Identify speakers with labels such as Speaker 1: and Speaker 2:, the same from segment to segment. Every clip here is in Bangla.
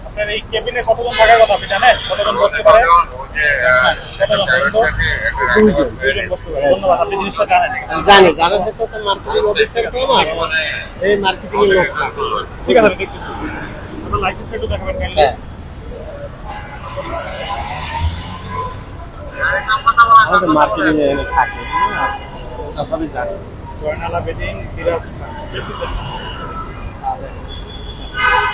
Speaker 1: আপনার এই কেবিনে কতজন থাকার কথা আপনি জানেন? কতজন বসতে পারে? কতজন বলুন তো? দুইজন বসতে পারে। ধন্যবাদ, আপনি জিনিসটা জানেন।
Speaker 2: জানি তো মার্কেটিং অফিসার তো না, এই মার্কেটিং এর লোক না।
Speaker 1: ঠিক আছে, আমি দেখতেছি। আপনার লাইসেন্স একটু দেখাবেন কাইন্ডলি।
Speaker 2: আমাদের মার্কেটিং এ এনে থাকে, আপনারা জানেন।
Speaker 1: জয়নালা বেডিং বিরাজ খান দেখতেছেন?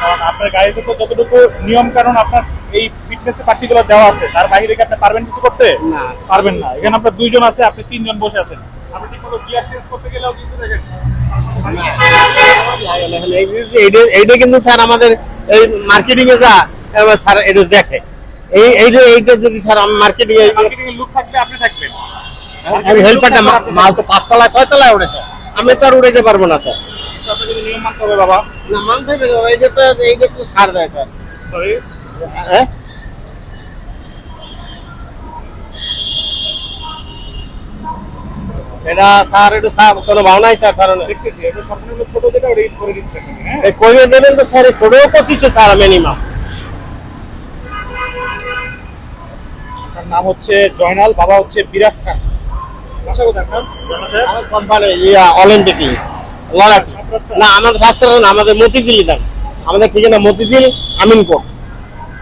Speaker 1: কারণ আপনার গাড়িতে তো যতটুকু নিয়ম কারণ আপনার এই ফিটনেস পার্টিকুলার দেওয়া আছে, তার বাইরে কি আপনি পারবেন কিছু করতে?
Speaker 2: না,
Speaker 1: পারবেন না। এখানে আপনার দুইজন আছে, আপনি তিনজন বসে আছেন, আপনি ঠিকমতো গিয়ার চেঞ্জ করতে গেলেও কিন্তু দেখেন
Speaker 2: এইটা কিন্তু স্যার আমাদের এই মার্কেটিং এ যা স্যার এটা দেখে, এইটা যদি স্যার মার্কেটিং এ
Speaker 1: লুক থাকলে আপনি থাকবেন।
Speaker 2: আমি হেল্পারটা মাল তো 5 তলায় 6 তলায় উঠেছে, আমি তো আর উড়াইতে পারবো না স্যার।
Speaker 1: আপনাকে যদি নিয়ম মানতে হবে বাবা।
Speaker 2: না মানতে হবে, এইটা তো ছাড় দেয় স্যার।
Speaker 1: সরি,
Speaker 2: হ্যাঁ এটা স্যার একটু কোনো ভাও নাই স্যার, কারণ
Speaker 1: দেখতেছি এটা সম্পূর্ণ ছোট যেটা ওটা করে দিচ্ছেন। হ্যাঁ,
Speaker 2: কইয়ে দেবেন তো স্যার, ছোট 25 স্যার মিনিমাম।
Speaker 1: তার নাম হচ্ছে জয়নাল, বাবা হচ্ছে বিরাজ খান। আশা করি আপনার জয়নাল সাহেব
Speaker 2: আমার কোম্পানি অলিম্পিক লড়াটি না, আমাদের শাস্ত্র না, আমাদের মতিঝিল দেন, আমাদের ঠিকানা মতিঝিল আমিনকোট।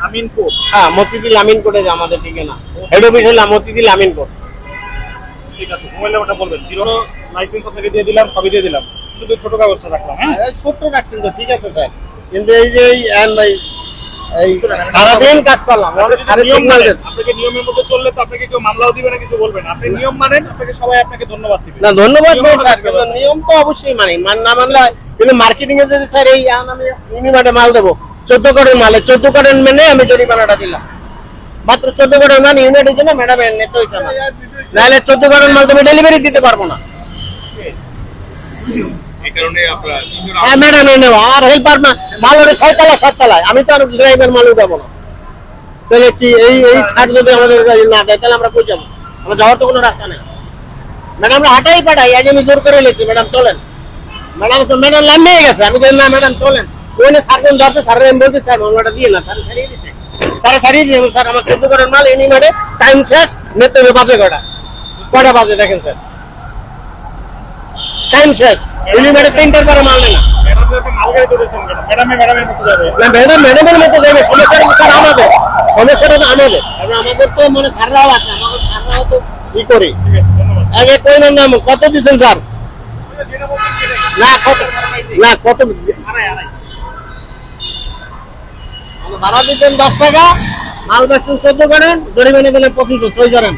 Speaker 1: আমিনপুর।
Speaker 2: হ্যাঁ, মতিঝিল আমিনকোটে যে আমাদের ঠিকানা, হেড অফিস হলো মতিঝিল আমিনকোট।
Speaker 1: ঠিক আছে, মোবাইল নাম্বারটা বলবেন। জিরো লাইসেন্স আপনাকে দিয়ে দিলাম, সবই দিয়ে দিলাম, শুধু ছোট কাগজটা রাখলাম। হ্যাঁ,
Speaker 2: ছোট্ট রাখছেন তো ঠিক আছে স্যার, কিন্তু এই যে এই সারাদিন কাজ করলাম,
Speaker 1: আপনাকে নিয়মের মধ্যে চললে তো আপনাকে কেউ মামলাও দিবে না, কিছু বলবে না। আপনি নিয়ম মানেন, আপনাকে সবাই আপনাকে ধন্যবাদ দিবে।
Speaker 2: না ধন্যবাদ দেই স্যার, কিন্তু নিয়ম তো অবশ্যই মানি, না মানলে কিন্তু মার্কেটিং এ যদি স্যার এই আমি ইউনিমার্টে মাল দেবো 14 কোটির মালে 14 কোটির মেনে আমি জরিমানাটা দিলাম, মাত্র 14 কোটির মাল ইউনিটের জন্য ম্যাডাম নিতে হয়েছে আমার, নাহলে 14 কোটির মাল তুমি ডেলিভারি দিতে পারবো না।
Speaker 1: এই কারণে আপনারা
Speaker 2: হ্যাঁ ম্যাডাম এনে আর হেল্পার মাল ওরে 6 তলা 7 তলায়, আমি তো আর ড্রাইভার মাল উঠাবো না। তাহলে কি এই ছাড় যদি আমাদের না দেয় তাহলে আমরা কই যাবো? আমরা যাওয়ার তো কোনো রাস্তা নেই। ম্যাডাম আমরা হাঁটাই পাঠাই, আজ আমি জোর করে লেছি ম্যাডাম চলেন, ম্যাডাম তো ম্যাডাম নামিয়ে গেছে, আমি বললাম না ম্যাডাম চলেন, ওইনে স্যারজন ধরছে, স্যারের আমি বলছি স্যার মামলাটা দিয়ে না, স্যার সারিয়ে দিচ্ছে, স্যার সারিয়ে দিয়ে স্যার আমার 14 কোটির মাল এনে মারে টাইম শেষ, নেতে হবে বাজে কটা বাজে দেখেন স্যার, টাইম শেষ, এনে মারে 3টার পরে মাল নেই না। ম্যাডামের মতো যাবে, সমস্যাটা স্যার আমাদের, সমস্যাটা তো আমাদের, আমাদের তো মানে স্যাররাও আছে, আমাদের স্যাররাও তো ই করি। আগে কই নাম কত দিচ্ছেন স্যার? না কত, না কত ভাড়া দিচ্ছেন 10 টাকা, মাল বেচছেন 14 করেন, জরিমানা দিলেন 2500, সই করেন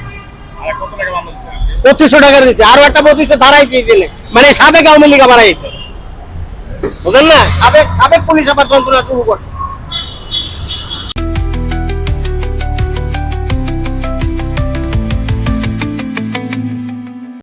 Speaker 2: 2500 টাকা দিচ্ছে, আরো একটা 2500 ধারাইছে মানে সাবেক আওয়ামী লীগ বাড়াইছে, বুঝলেন না, সাবেক পুলিশ আবার যন্ত্রণা শুরু করছে।